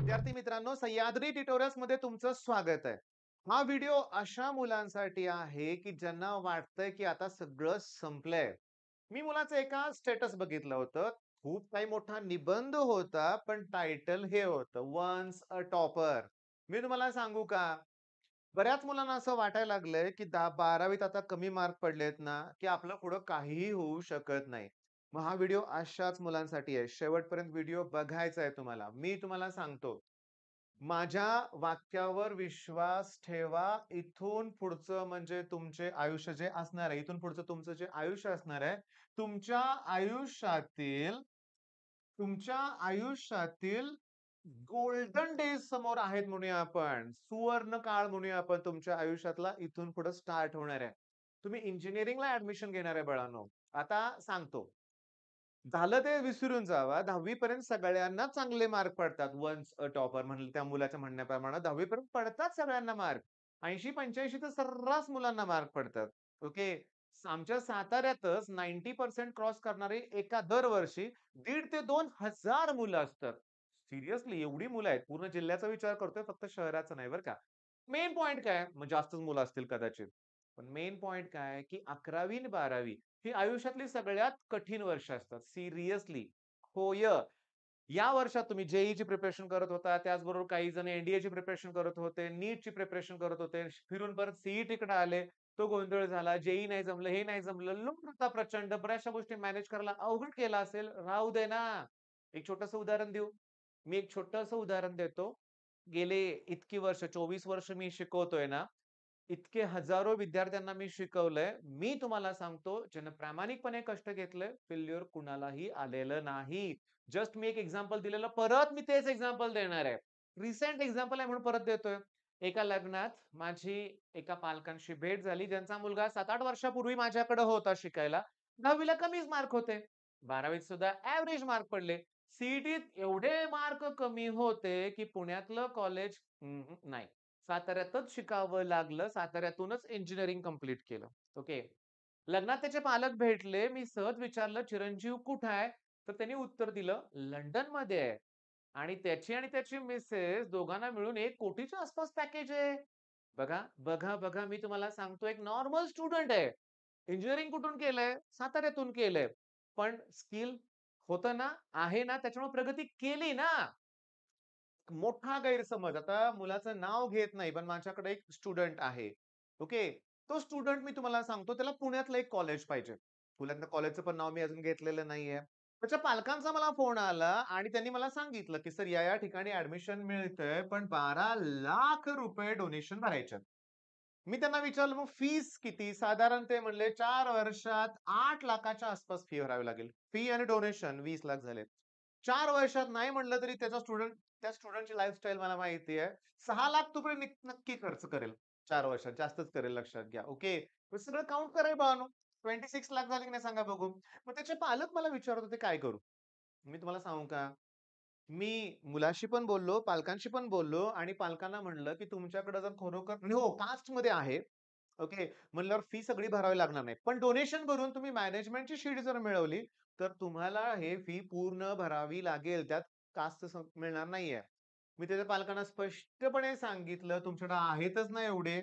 विद्यार्थी मित्रांनो, सह्याद्री ट्युटोरियल्स मध्ये तुमचं स्वागत आहे. हा व्हिडिओ अशा मुलांसाठी आहे की ज्यांना वाटतंय की आता सगळं संपलंय. मी मुलाचं एका स्टेटस बघितलं होतं. खूप काही मोठा निबंध होता, पण टायटल हे होतं, वन्स अ टॉपर. मी तुम्हाला सांगू का, बऱ्याच मुलांना असं वाटायला लागलंय की 12वीत आता कमी मार्क पडलेत ना, की आपलं पुढं काहीही होऊ शकत नाही. मग हा व्हिडिओ अशाच मुलांसाठी आहे. शेवटपर्यंत व्हिडिओ बघायचा आहे तुम्हाला. मी तुम्हाला सांगतो, माझ्या वाक्यावर विश्वास ठेवा. इथून पुढचं म्हणजे तुमचे आयुष्य जे असणार आहे, इथून पुढचं तुमचं जे आयुष्य असणार आहे, तुमच्या आयुष्यातील तुमच्या आयुष्यातील गोल्डन डेज समोर आहेत म्हणूया आपण. सुवर्ण काळ म्हणूया आपण तुमच्या आयुष्यातला इथून पुढे स्टार्ट होणार आहे. तुम्ही इंजिनिअरिंगला ऍडमिशन घेणार आहे बाळांनो. आता सांगतो. झालं ते विसरून जावा. 10वी पर्यंत सगळ्यांना चांगले मार्क पडतात. वन्स अ टॉपर म्हणलं त्या मुलाच्या म्हणण्याप्रमाणे 10वी पर्यंत पडतात सगळ्यांना मार्क. 80-85 तर सर्रास मुलांना मार्क पडतात. ओके. आमच्या साताऱ्यातच 90% क्रॉस करणारे एका दरवर्षी 1,500 ते 2,000 मुलं असतात. सिरियसली एवढी मुलं आहेत. पूर्ण जिल्ह्याचा विचार करतोय, फक्त शहराचा नाही बरं का. मेन पॉइंट काय? मग जास्तच मुलं असतील कदाचित. पण मेन पॉइंट काय की 11वी आणि 12वी ही आयुष्यातली सगळ्यात कठीण वर्ष असतात. सिरियसली. होय. या वर्षात तुम्ही जे प्रिपरेशन करत होता, त्याचबरोबर काही जण एन-डी-एची प्रिपरेशन करत होते, नीटची प्रिपरेशन करत होते. फिरून परत सी-ई-टीकडे आले. तो गोंधळ झाला. जे नाही जमलं, हे नाही जमलं. लोड होता प्रचंड. बऱ्याचशा गोष्टी मॅनेज करायला अवघड केला असेल. राहू दे ना. एक छोटंसं उदाहरण देऊ? मी एक छोटंसं उदाहरण देतो. गेले इतकी वर्ष, 24 वर्ष मी शिकवतोय ना, इतके हजारो विद्यार्थ्यांना मी शिकवलंय. मी तुम्हाला सांगतो, ज्यानं प्रामाणिकपणे कष्ट घेतले, फेल्युअर कुणालाही आलेलं नाही. जस्ट मी एक एक्झाम्पल दिलेलं, परत मी तेच एक्झाम्पल देणार आहे. रिसेंट एक्झाम्पल आहे म्हणून परत देतोय. एका लग्नात माझी एका पालकांशी भेट झाली, ज्यांचा मुलगा 7-8 वर्षापूर्वी माझ्याकडे होता शिकायला. 10वी कमीच मार्क होते. 12वीत सुद्धा एव्हरेज मार्क पडले. सी-ई-टीत एवढे मार्क कमी होते, की पुण्यातलं कॉलेज नाही. साताऱ्यातच शिकावं लागलं. साताऱ्यातूनच इंजिनिअरिंग कंप्लीट केलं. ओके. लग्नात त्याचे पालक भेटले. मी सहज विचारलं, "चिरंजीव कुठे आहे?" तर त्यांनी उत्तर दिलं, "लंडनमध्ये आहे." आणि त्याची मिसेस दोघांना मिळून 1 कोटीच्या आसपास पॅकेज आहे. बघा, बघा, बघा. मी तुम्हाला सांगतो एक नॉर्मल स्टुडंट आहे. इंजिनिअरिंग कुठून केलंय? साताऱ्यातून केलंय. पण स्किल होतं ना, आहे ना, त्याच्यामुळे प्रगती केली ना. मोठा गैरसमज. आता मुलाचं नाव घेत नाही, पण माझ्याकडे एक स्टुडंट आहे. ओके. तो स्टुडंट मी तुम्हाला सांगतो, त्याला पुण्यातलं एक कॉलेज पाहिजे. पुण्यातल्या कॉलेजचं पण नाव मी अजून घेतलेलं नाहीये. त्याच्या पालकांचा मला फोन आला आणि त्यांनी मला सांगितलं, की "सर या ठिकाणी ॲडमिशन मिळतंय, पण 12 लाख रुपये डोनेशन भरायचे मी त्यांना विचारलं, "मग फीस किती?" साधारण ते म्हणले, "4 वर्षात 8 लाखाच्या आसपास फी भरावी लागेल." फी आणि डोनेशन 20 लाख झाले. 4 वर्षात नाही म्हटलं तरी त्या स्टुडंटची लाईफस्टाईल मला माहिती आहे. 6 लाख रुपये नक्की खर्च करेल 4 वर्षात. जास्तच करेल लक्षात घ्या. ओके. हे सगळं काउंट करा बाळांनो. 26 लाख झाले की नाही सांगा बघू. मग त्याचे पालक मला विचारत होते, "काय करू?" मी तुम्हाला सांगू का? मी मुलाशी पण बोललो, पालकांशी पण बोललो आणि पालकांना म्हणलं, की तुमच्याकडे जर खरोखर आणि हो, कास्टमध्ये आहे. ओके. म्हणल्यावर फी सगळी भरावी लागणार नाही. पण डोनेशन भरून तुम्ही मॅनेजमेंटची शीट जर मिळवली, तर तुम्हाला हे फी पूर्ण भरावी लागेल. त्यात कास्ट मिळणार नाहीये. मी त्याच्या पालकांना स्पष्टपणे सांगितलं, तुमच्याकडे आहेतच ना एवढे.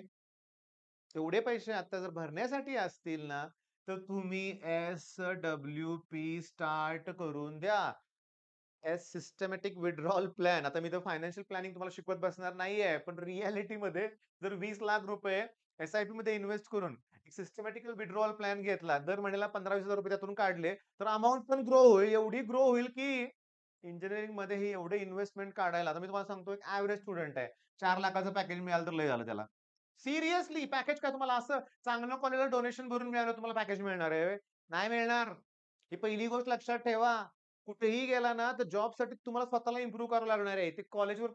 एवढे पैसे आता जर भरण्यासाठी असतील ना, तर तुम्ही एस-डब्ल्यू-पी स्टार्ट करून द्या. Systematic withdrawal plan. आता मी तर फायनान्शियल प्लॅनिंग तुम्हाला शिकवत बसणार नाहीये. पण रिअॅलिटीमध्ये जर 20 लाख रुपये एस-आय-पीमध्ये इन्व्हेस्ट करून एक सिस्टमॅटिकल विथड्रॉवल प्लॅन घेतला, दर महिन्याला ₹15,000-20,000 त्यातून काढले, तर अमाउंट पण ग्रो होईल. एवढी ग्रो होईल, की इंजिनिअरिंगमध्ये हे एवढे इन्व्हेस्टमेंट काढायला आता मी तुम्हाला सांगतो एक एव्हरेज स्टुडंट आहे. 4 लाखाचं पॅकेज मिळालं तर लय झालं त्याला. सिरियसली पॅकेज काय तुम्हाला असं चांगल्या कॉलेजला डोनेशन भरून मिळालं तुम्हाला पॅकेज मिळणार आहे व्हय? नाही मिळणार. ही पहिली गोष्ट लक्षात ठेवा. कुठेही गेला ना, तर जॉबसाठी तुम्हाला स्वतःला इम्प्रूव्ह करावं लागणार आहे. ते कॉलेजवर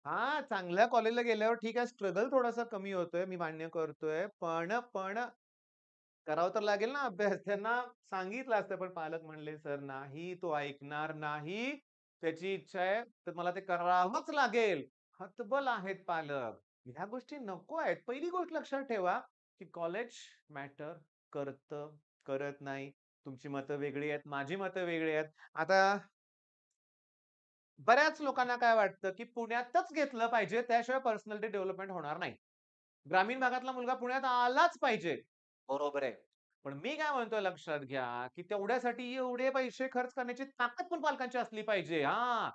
हां, चांगल्या कॉलेजला गेल्यावर ठीक आहे, स्ट्रगल थोडासा कमी होतोय, मी मान्य करतोय. पण करावं तर लागेल ना अभ्यास. त्यांना सांगितलं असतं, पण पालक म्हणले, "सर नाही, तो ऐकणार नाही. त्याची इच्छा आहे, तर मला ते करावंच लागेल." हतबल आहेत पालक. ह्या गोष्टी नको आहेत. पहिली गोष्ट लक्षात ठेवा, की कॉलेज मॅटर करतं, करत नाही. तुमची मतं वेगळी आहेत, माझी मतं वेगळी आहेत. आता बऱ्याच लोकांना काय वाटतं, की पुण्यातच घेतलं पाहिजे, त्याशिवाय पर्सनॅलिटी डेव्हलपमेंट होणार नाही. ग्रामीण भागातला मुलगा पुण्यात आलाच पाहिजे. बरोबर आहे. पण मी काय म्हणतोय लक्षात घ्या, की तेवढ्यासाठी एवढे पैसे खर्च करण्याची ताकद पण पालकांची असली पाहिजे. हां.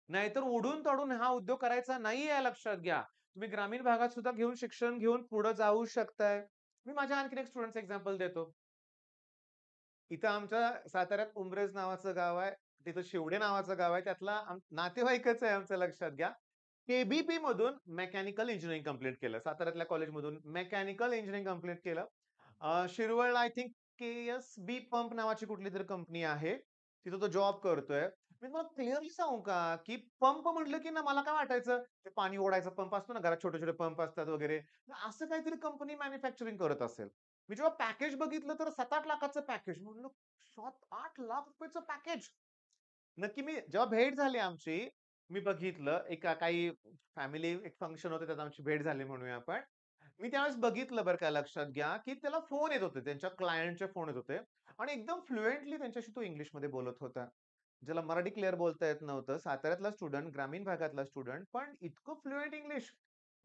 नाहीतर ओढून-ताणून हा उद्योग करायचा नाहीये लक्षात घ्या. तुम्ही ग्रामीण भागात सुद्धा घेऊन शिक्षण घेऊन पुढे जाऊ शकताय. मी माझ्या आणखीन एक स्टुडंटचं एक्झाम्पल देतो. इथं आमच्या साताऱ्यात उंब्रज नावाचं गाव आहे. तिथं शिवडे नावाचं गाव आहे. त्यातला नातेवाईकच आहे आमचं लक्षात घ्या. के मधून मेकॅनिकल इंजिनिअरिंग कंप्लीट केलं. साताऱ्यातल्या कॉलेजमधून मेकॅनिकल इंजिनिअरिंग कंप्लीट केलं. शिरवळला आय थिंक के पंप नावाची कुठलीतरी कंपनी आहे. तिथं तो जॉब करतोय. मी तुम्हाला क्लिअरली सांगू का, की पंप म्हटलं की ना मला काय वाटायचं, ते पाणी ओढायचा पंप असतो ना, घरात छोटे-छोटे पंप असतात वगैरे. तर असं काहीतरी कंपनी मॅन्युफॅक्चरिंग करत असेल. मी जेव्हा पॅकेज बघितलं तर 7-8 लाखाचं पॅकेज. म्हणलं 7-8 लाख रुपयाचं पॅकेज. नक्की मी जेव्हा भेट झाली आमची, मी बघितलं काही फॅमिली एक फंक्शन होतं त्यात आमची भेट झाली म्हणूया आपण. मी त्यावेळेस बघितलं बरं का लक्षात घ्या, की त्याला फोन येत होते. त्यांच्या क्लायंटचे फोन येत होते आणि एकदम फ्लुएंटली त्यांच्याशी तो इंग्लिशमध्ये बोलत होता. ज्याला मराठी क्लिअर बोलता येत नव्हतं. साताऱ्यातला स्टुडंट, ग्रामीण भागातला स्टुडंट, पण इतकं फ्लुएंट इंग्लिश.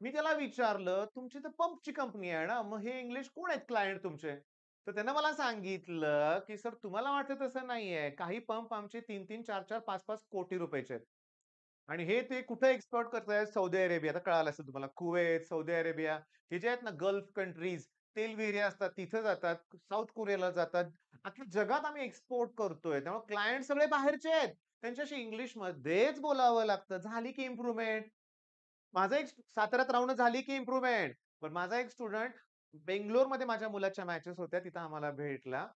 मी त्याला विचारलं, "तुमची तर पंपची कंपनी आहे ना, मग हे इंग्लिश कोण आहेत क्लायंट तुमचे?" तर त्यानं मला सांगितलं, की "सर तुम्हाला वाटतं तसं नाहीये. काही पंप आमचे 3-3, 4-4, 5-5 कोटी रुपयाचे आहेत." आणि हे ते कुठे एक्सपोर्ट करतायत? Saudi Arabia. आता कळालं असेल तुम्हाला. कुवेत, सौदी अरेबिया हे जे आहेत ना गल्फ कंट्रीज, तेलविहिरी असतात तिथं जातात. साउथ कोरियाला जातात. अख्ख्या जगात आम्ही एक्सपोर्ट करतोय. त्यामुळे क्लायंट सगळे बाहेरचे आहेत. त्यांच्याशी इंग्लिशमध्येच बोलावं लागतं. झाली की इम्प्रुव्हमेंट. माझा एक साताऱ्यात राहून झाली की इम्प्रुव्हमेंट. पण माझा एक स्टुडंट बेंगलोरमध्ये माझ्या मुलाच्या मॅचेस होत्या. तिथं आम्हाला भेटला.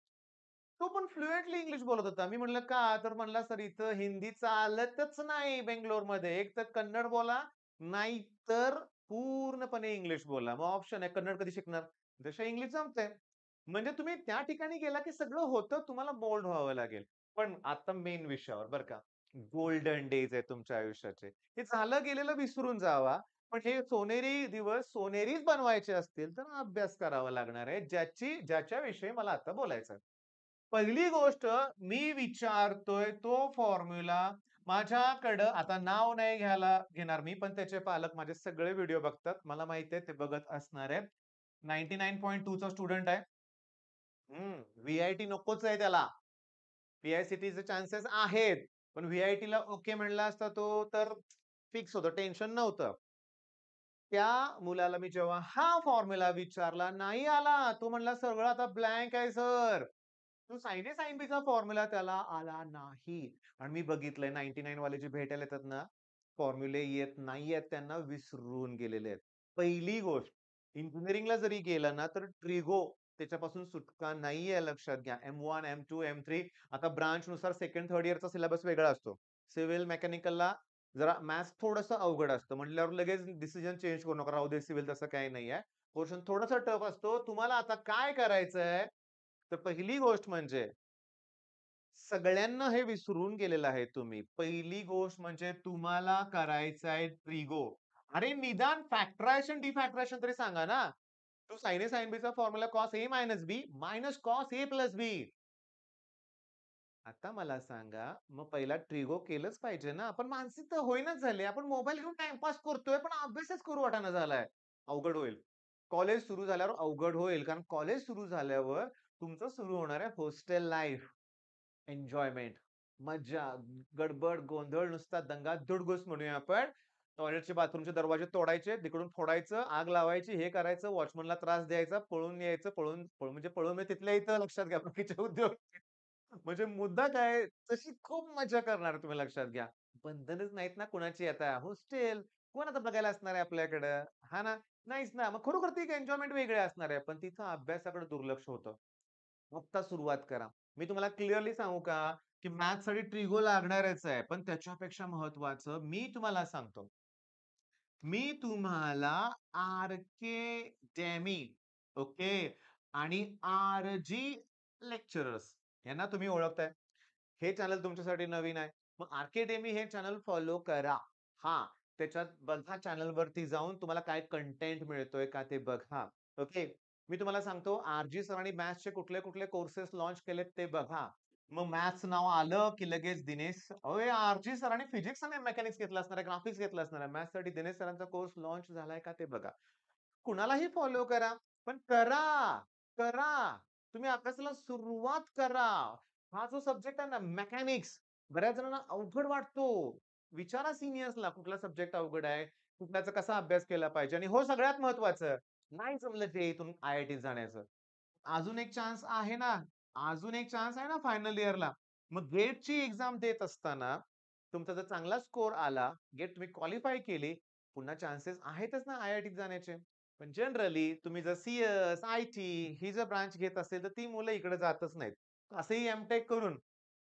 तो पण फ्लुएंटली इंग्लिश बोलत होता. मी म्हणलं, "का?" तर म्हणला, "सर इथं हिंदी चालतच नाही बेंगलोरमध्ये. एक तर कन्नड बोला, नाहीतर पूर्णपणे इंग्लिश बोला. मग ऑप्शन आहे. कन्नड कधी शिकणार? जसं इंग्लिश जमतंय." म्हणजे तुम्ही त्या ठिकाणी गेला की सगळं होतं. तुम्हाला मोल्ड व्हावं लागेल. पण आता मेन विषयावर बरं का. गोल्डन डेज आहेत तुमच्या आयुष्याचे. हे झालं गेलेलं विसरून जावा. पण हे सोनेरी दिवस सोनेरीच बनवायचे असतील, तर अभ्यास करावा लागणार आहे. ज्याच्याविषयी मला आता बोलायचं आहे. पहिली गोष्ट मी विचारतोय तो फॉर्म्युला माझ्याकडं आता नाव नाही घेणार मी, पण त्याचे पालक माझे सगळे व्हिडिओ बघतात. मला माहिती आहे ते बघत असणार आहेत. 99.2 चा स्टुडंट आहे. व्ही-आय-टी नकोच आहे त्याला. पी-आय-सी-टीचे चान्सेस आहेत. पण व्ही-आय-टीला ओके म्हणला असता तो तर फिक्स होतं. टेन्शन नव्हतं. त्या मुलाला मी जेव्हा हा फॉर्म्युला विचारला, नाही आला. तो म्हणला, "सगळं आता ब्लँक आहे सर." तो साइने साइन बीचा फॉर्म्युला त्याला आला नाही. आणि मी बघितलंय 99 वाले जे भेटायला येतात ना, फॉर्म्युले येत नाहीयेत त्यांना, विसरून गेलेले आहेत. पहिली गोष्ट, इंजिनिअरिंगला जरी गेला ना, तर ट्रिगो त्याच्यापासून सुटका नाहीये लक्षात घ्या. M1, M2, M3 आता ब्रांचनुसार 2nd, 3rd इयरचा सिलेबस वेगळा असतो. सिव्हिल मेकॅनिकलला जरा मॅथ्स थोडंसं अवघड असतं. म्हटल्यावर लगेच डिसिजन चेंज करू नका. राहू दे सिव्हिल तसं काही नाहीये. पोर्शन थोडासा टफ असतो. तुम्हाला आता काय करायचंय? तर पहिली गोष्ट म्हणजे सगळ्यांना हे विसरून गेलेलं आहे तुम्ही. पहिली गोष्ट म्हणजे तुम्हाला करायचं आहे ट्रिगो. अरे निदान फॅक्टरायझेशन, डिफॅक्टरायझेशन तरी सांगा ना. तो साइन ए, साइन बीचा formula cos A minus B minus cos A plus बी. आता मला सांगा, मग पहिला ट्रिगो केलंच पाहिजे ना. आपण मानसिक तर होईनाच झाली. आपण मोबाईल घेऊन टाईमपास करतोय, पण अभ्यासच करू वाटेना झालाय. अवघड होईल. कॉलेज सुरू झाल्यावर अवघड होईल. कारण कॉलेज सुरू झाल्यावर तुमचं सुरू होणार आहे हॉस्टेल लाईफ. एन्जॉयमेंट, मज्जा, गडबड, गोंधळ, नुसता दंगा, धुडगूस म्हणूया आपण. टॉयलेटचे, बाथरूमचे दरवाजे तोडायचे, तिकडून फोडायचं, आग लावायची, हे करायचं, वॉचमनला त्रास द्यायचा, पळून यायचं, पळून म्हणजे तिथल्या इथं लक्षात घ्या बाकीचे उद्योग. म्हणजे मुद्दा काय तशी खूप मजा करणार तुम्ही लक्षात घ्या. बंधनच नाहीत ना कुणाची आता. हॉस्टेल कोण आता बघायला असणार आहे आपल्याकडं? हां ना? नाहीच ना. मग खरोखर ती एन्जॉयमेंट वेगळी असणार आहे. पण तिथं अभ्यासाकडे दुर्लक्ष होतं. आत्ता सुरुवात करा. मी तुम्हाला क्लिअरली सांगू का, की मॅथ्ससाठी ट्रिगो लागणारच आहे. पण त्याच्यापेक्षा महत्त्वाचं मी तुम्हाला सांगतो. मी तुम्हाला आर-के-डेमी ओके आणि आर-जी लेक्चरर्स यांना तुम्ही ओळखताय. हे चॅनल तुमच्यासाठी नवीन आहे. मग आर-के-डेमी हे चॅनल फॉलो करा. हां, त्याच्यात बघा चॅनलवरती जाऊन तुम्हाला काय कंटेंट मिळतोय का ते बघा. ओके. मी तुम्हाला सांगतो आर-जी सरांनी मॅथ्सचे कुठले-कुठले कोर्सेस लॉन्च केलेत ते बघा. मग मॅथ्स नाव आलं, की लगेच दिनेश अरे आरजी सरांनी फिजिक्स आणि मेकॅनिक्स घेतलं असणार आहे, ग्राफिक्स घेतलं असणार आहे. मॅथ्ससाठी दिनेश सरांचा कोर्स लॉन्च झालाय का ते बघा. कुणालाही फॉलो करा, पण करा, करा. तुम्ही अभ्यासाला सुरुवात करा. हा जो सब्जेक्ट आहे ना मेकॅनिक्स, बऱ्याच जणांना अवघड वाटतो. विचारा सीनियर्सला कुठला सब्जेक्ट अवघड आहे, कुठल्याचा कसा अभ्यास केला पाहिजे आणि हो सगळ्यात महत्वाचं, नाही जमलं ते इथून आय-आय-टीत जाण्याचं. अजून एक चान्स आहे ना, अजून एक चान्स आहे ना फायनल इयरला. मग गेटची एक्झाम देत असताना तुमचा जर चांगला स्कोर आला, गेट तुम्ही क्वालिफाय केली, पुन्हा चान्सेस आहेतच ना आय-आय-टीत जाण्याचे. पण जनरली तुम्ही जर सी-एस, आय-टी ही जर ब्रांच घेत असेल, तर ती मुलं इकडे जातच नाहीत. असंही एम-टेक करून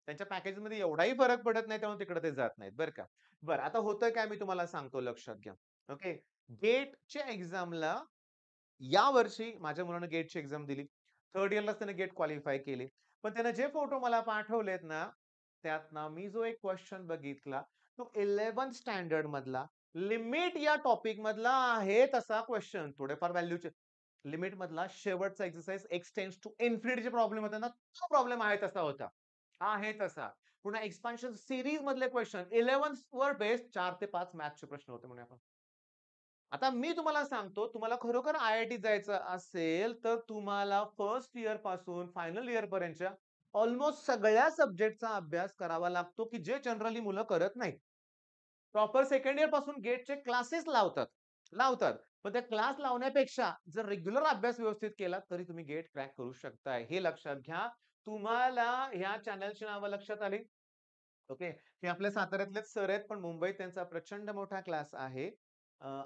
त्यांच्या पॅकेजमध्ये एवढाही फरक पडत नाही, त्यामुळे तिकडे ते जात नाहीत, बरं का. बरं, आता होतंय काय मी तुम्हाला सांगतो लक्षात घ्या. ओके. गेटच्या एक्झामला यावर्षी माझ्या मुलानं गेटची एक्झाम दिली. 3rd इयरलाच त्याने गेट क्वालिफाय केली. पण त्याने जे फोटो मला पाठवलेत ना, त्यात ना मी जो एक क्वेश्चन बघितला, तो 11th स्टँडर्ड मधला लिमिट या टॉपिक मधला आहे तसा क्वेश्चन. थोडेफार व्हॅल्यूचे लिमिट मधला शेवटचा एक्सरसाइज एक्स टेंड्स टू इन्फिनिटीचे प्रॉब्लेम होते ना, तो प्रॉब्लेम आहे तसा होता. आहे तसा. पुन्हा एक्सपान्शन सीरीज मधले क्वेश्चन 11th वर बेस्ड 4 ते 5 मॅथ्सचे प्रश्न होते म्हणे आपण. आता मी तुम्हाला सांगतो, तुम्हाला खरोखर आय-आय-टीत जायचं असेल, तर तुम्हाला फर्स्ट इयर पासून फायनल इयर पर्यंतच्या ऑलमोस्ट सगळ्या सब्जेक्टचा अभ्यास करावा लागतो, की जे जनरली मुलं करत नाहीत. प्रॉपर सेकंड इयर पासून गेटचे क्लासेस लावतात. लावतात. पण त्या क्लास लावण्यापेक्षा जर रेग्युलर अभ्यास व्यवस्थित केला, तरी तुम्ही गेट क्रॅक करू शकताय. हे लक्षात घ्या. तुम्हाला ह्या चॅनलची नावं लक्षात आली? ओके. हे आपल्या साताऱ्यातलेच सर आहेत, पण मुंबईत त्यांचा प्रचंड मोठा क्लास आहे.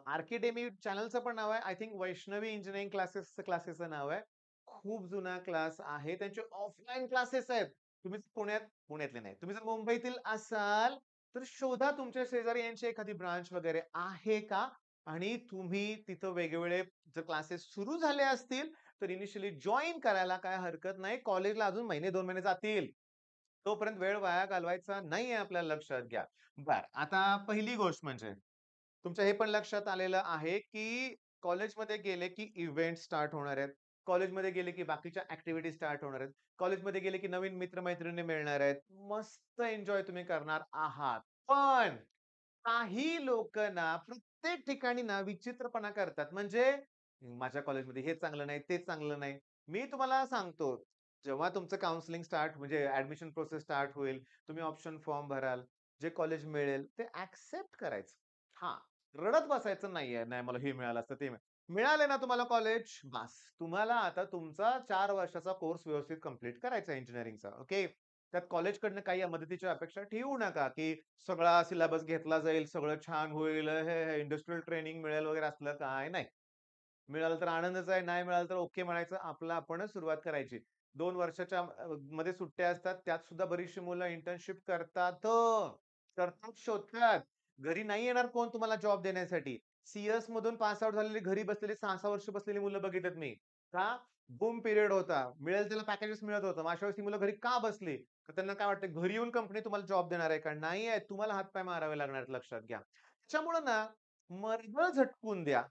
आर्किडेमी चॅनलचं पण नाव आहे. आय थिंक वैष्णवी इंजिनिअरिंग क्लासेसचं नाव आहे. खूप जुना क्लास आहे. त्यांचे ऑफलाईन क्लासेस आहेत. तुम्ही पुण्यातले नाही. तुम्ही जर मुंबईतील असाल, तर शोधा तुमच्या शेजारी यांची एखादी ब्रांच वगैरे आहे का? आणि तुम्ही तिथं वेगवेगळे जर क्लासेस सुरू झाले असतील, तर इनिशियली जॉइन करायला काही हरकत नाही. कॉलेजला अजून महिने 2 महिने जातील. तोपर्यंत वेळ वाया घालवायचा नाहीये आपल्याला लक्षात घ्या. बरं, आता पहिली गोष्ट म्हणजे तुमच्या हे पण लक्षात आलेलं आहे, की कॉलेजमध्ये गेले की इव्हेंट स्टार्ट होणार आहेत. कॉलेजमध्ये गेले की बाकीच्या ॲक्टिव्हिटी स्टार्ट होणार आहेत. कॉलेजमध्ये गेले की नवीन मित्र-मैत्रिणी मिळणार आहेत. मस्त एन्जॉय तुम्ही करणार आहात. पण काही लोकं ना प्रत्येक ठिकाणी ना विचित्रपणा करतात. म्हणजे माझ्या कॉलेजमध्ये हे चांगलं नाही, ते चांगलं नाही. मी तुम्हाला सांगतो, जेव्हा तुमचं काउन्सिलिंग स्टार्ट म्हणजे ॲडमिशन प्रोसेस स्टार्ट होईल, तुम्ही ऑप्शन फॉर्म भराल, जे कॉलेज मिळेल ते ॲक्सेप्ट करायचं. हां, रडत बसायचं नाहीये, नाही मला हे मिळालं असतं, ते मिळाले ना तुम्हाला कॉलेज, बास. तुम्हाला आता तुमचा 4 वर्षाचा कोर्स व्यवस्थित कंप्लीट करायचा आहे इंजिनिअरिंगचा. ओके. त्यात कॉलेजकडनं काही मदतीची अपेक्षा ठेवू नका, की सगळा सिलेबस घेतला जाईल, सगळं छान होईल, हे इंडस्ट्रियल ट्रेनिंग मिळेल वगैरे असलं काय नाही. मिळालं तर आनंदच आहे, नाही मिळालं तर ओके म्हणायचं. आपलं आपणच सुरुवात करायची. 2 वर्षाच्या मध्ये सुट्ट्या असतात. त्यात सुद्धा बरीचशी मुलं इंटर्नशिप करतात. करतात, शोधतात. घरी नाही येणार कोण तुम्हाला जॉब देण्यासाठी. सी मधून पास आउट झालेली घरी बसलेली 6-6 वर्ष बसलेली मुलं बघितलेत मी. का? बूम पिरियड होता. मिळेल त्याला पॅकेजेस मिळत होतं. मग अशा वेळेस ती मुलं घरी का बसली? तर त्यांना काय वाटतं घरी येऊन कंपनी तुम्हाला जॉब देणार आहे का? नाही आहे. तुम्हाला हात मारावे लागणार आहेत लक्षात घ्या. त्याच्यामुळं ना मर्द झटकून द्या.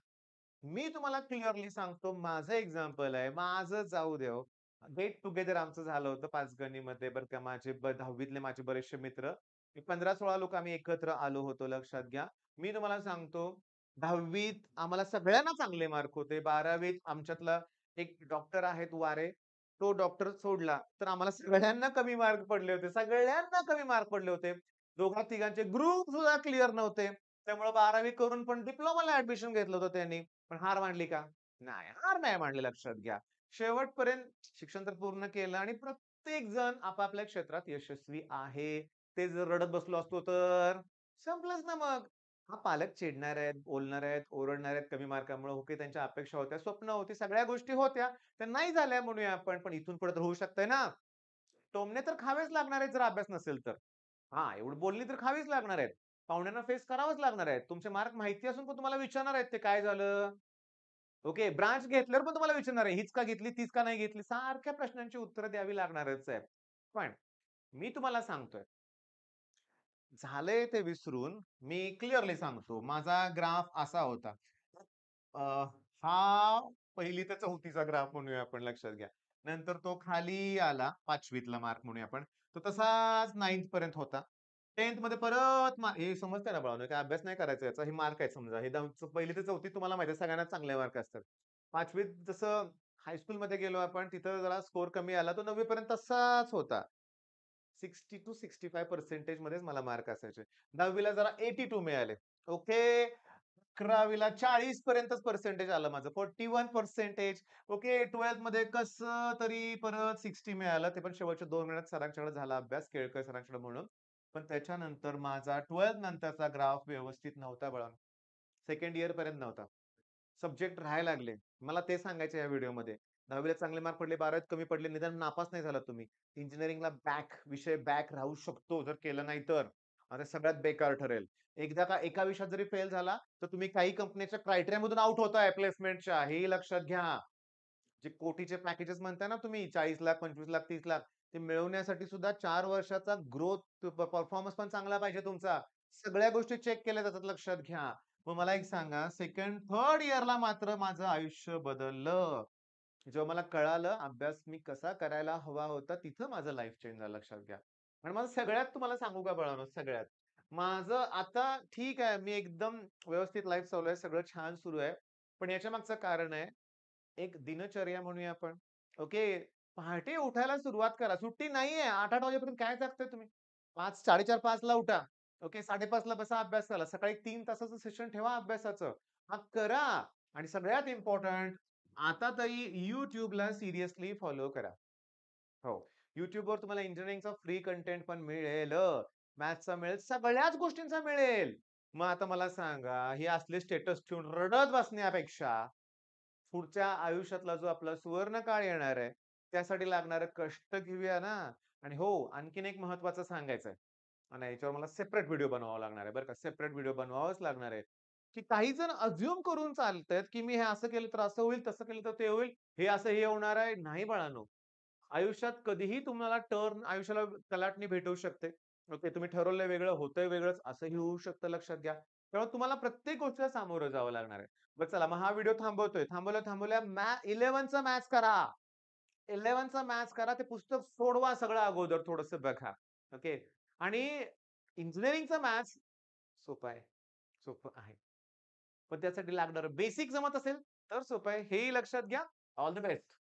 मी तुम्हाला क्लिअरली सांगतो, माझं एक्झाम्पल आहे. माझं जाऊ दे हो. गेट टुगेदर आमचं झालं होतं पाचगणीमध्ये बरं का. माझे 10वीतले माझे बरेचसे मित्र. एक 15-16 लोक आम्ही एकत्र आलो होतो लक्षात घ्या. मी तुम्हाला सांगतो 10वीत आम्हाला सगळ्यांना चांगले मार्क होते. 12वीत आमच्यातला एक डॉक्टर आहेत वारे, तो डॉक्टर सोडला, तर आम्हाला सगळ्यांना कमी मार्क पडले होते. सगळ्यांना कमी मार्क पडले होते. दोघा-तिघांचे ग्रुप सुद्धा क्लिअर नव्हते. त्यामुळे 12वी करून पण डिप्लोमाला ॲडमिशन घेतलं होतं त्यांनी. पण हार मानली का? नाही, हार नाही मानली लक्षात घ्या. शेवटपर्यंत शिक्षण तर पूर्ण केलं आणि प्रत्येक जण आपापल्या क्षेत्रात यशस्वी आहे. ते जर रडत बसलो असतो तर संपलंच ना मग. हां, पालक चिडणार आहेत, बोलणार आहेत, ओरडणार आहेत कमी मार्कामुळे. ओके, त्यांच्या अपेक्षा होत्या, स्वप्न होती, सगळ्या गोष्टी होत्या. त्या नाही झाल्या म्हणूया आपण. पण इथून पुढे तर होऊ शकतंय ना. टोमणे तर खावेच लागणार आहेत जर अभ्यास नसेल तर. हां, एवढी बोलणी तर खावीच लागणार आहेत. पाहुण्यांना फेस करावंच लागणार आहेत. तुमचे मार्क माहिती असून पण तुम्हाला विचारणार आहेत ते काय झालं? ओके. ब्रांच घेतल्यावर पण तुम्हाला विचारणार आहे, हीच का घेतली, तीच का नाही घेतली? सारख्या प्रश्नांची उत्तरं द्यावी लागणारच आहे. पण मी तुम्हाला सांगतोय, झालंय ते विसरून मी क्लिअरली सांगतो. माझा ग्राफ असा होता. अ, हा 1ली ते 4थीचा ग्राफ म्हणूया आपण लक्षात घ्या. नंतर तो खाली आला 5वीतला मार्क म्हणूया आपण. तो तसाच 9th पर्यंत होता. 10th मध्ये परत हे समजतंय ना बाळांनो, काय अभ्यास नाही करायचा याचा, हे मार्क आहेत समजा. हे 1ली ते 4थी तुम्हाला माहिती आहे सगळ्यांना चांगले मार्क असतात. 5वीत जसं हायस्कूलमध्ये गेलो आपण तिथं जरा स्कोर कमी आला. तो 9वी पर्यंत तसाच होता. 60 टू 65% मध्येच मला मार्क असायचे. 10वी जरा 82 मिळाले. ओके. 11वी 40 पर्यंतच पर्सेंटेज आलं माझं. 41%. ओके. 12th मध्ये कसं तरी परत 60 मिळालं. ते पण शेवटच्या 2 महिन्यात सरांच्याकडे झाला अभ्यास, केळकर सरांकडे म्हणून. पण त्याच्यानंतर माझा 12th नंतरचा ग्राफ व्यवस्थित नव्हता बाळांनो. सेकंड इयर पर्यंत नव्हता. सब्जेक्ट राहायला लागले. मला ते सांगायचं या व्हिडिओमध्ये. 10वी चांगले मार्क पडले, 12वीत कमी पडले, निदान नापास नाही झालात तुम्ही. इंजिनिअरिंगला विषय बॅक राहू शकतो, जर केलं नाही तर. आता सगळ्यात बेकार ठरेल. एकदा का एका विषयात जरी फेल झाला, तर तुम्ही काही कंपनीच्या क्रायटेरियामधून आउट होताय प्लेसमेंटच्या. हेही लक्षात घ्या. जे कोटीचे पॅकेजेस म्हणताय ना तुम्ही 40,00,000, 25,00,000, 30,00,000 ते मिळवण्यासाठी सुद्धा 4 वर्षाचा ग्रोथ परफॉर्मन्स पण चांगला पाहिजे तुमचा. सगळ्या गोष्टी चेक केल्या जातात लक्षात घ्या. मग मला एक सांगा सेकंड, थर्ड इयरला मात्र माझं आयुष्य बदललं. जेव्हा मला कळालं अभ्यास मी कसा करायला हवा होता, तिथं माझं लाईफ चेंज झालं लक्षात घ्या. आणि माझं सगळ्यात तुम्हाला सांगू का बाळांनो, सगळ्यात. माझं आता ठीक आहे, मी एकदम व्यवस्थित लाईफ चालू आहे, सगळं छान सुरू आहे. पण याच्या मागचं कारण आहे, एक दिनचर्या म्हणूया आपण. ओके. पहाटे उठायला सुरुवात करा. सुट्टी नाहीये. 8-8 वाजेपर्यंत काय जागताय तुम्ही? 5, 4:30, 5 ला उठा. ओके. 5:30 ला बसा अभ्यासाला. सकाळी 3 तासाचं सेशन ठेवा अभ्यासाचं. हां, करा. आणि सगळ्यात इम्पोर्टंट आता तरी YouTubeला सिरियसली फॉलो करा. हो. YouTubeवर तुम्हाला इंजिनिअरिंगचा फ्री कंटेंट पण मिळेल. मॅथ्सचा मिळेल, सगळ्याच गोष्टींचा मिळेल. मग आता मला सांगा, हे असले स्टेटस ठेवून रडत बसण्यापेक्षा पुढच्या आयुष्यातला जो आपला सुवर्णकाळ येणार आहे, त्यासाठी लागणारे कष्ट घेऊया ना. आणि हो, आणखीन एक महत्त्वाचं सांगायचंय आणि याच्यावर मला सेपरेट व्हिडिओ बनवावा लागणार आहे बरं का. सेपरेट व्हिडिओ बनवावाच लागणार आहे, की काही जण अझ्युम करून चालतायत, की मी हे असं केलं तर असं होईल, तसं केलं तर ते होईल. हे होणार आहे. नाही बाळांनो. आयुष्यात कधीही तुम्हाला आयुष्याला कलाटणी भेटू शकते. ओके. तुम्ही ठरवलंय वेगळं, होतंय वेगळंच, असंही होऊ शकतं लक्षात घ्या. तेव्हा तुम्हाला प्रत्येक गोष्टीला सामोरं जावं लागणार आहे. बरं चला, मग हा व्हिडिओ थांबवतोय. थांबवल्या-थांबवल्या 11चा मॅथ्स करा. 11चा मॅथ्स करा. ते पुस्तक सोडवा सगळं अगोदर थोडंसं बघा. ओके. आणि इंजिनिअरिंगचा मॅथ्स सोपं आहे. सोपं आहे. पण त्यासाठी लागणारं बेसिक जमत असेल तर सोपं आहे. हेही लक्षात घ्या. All the best.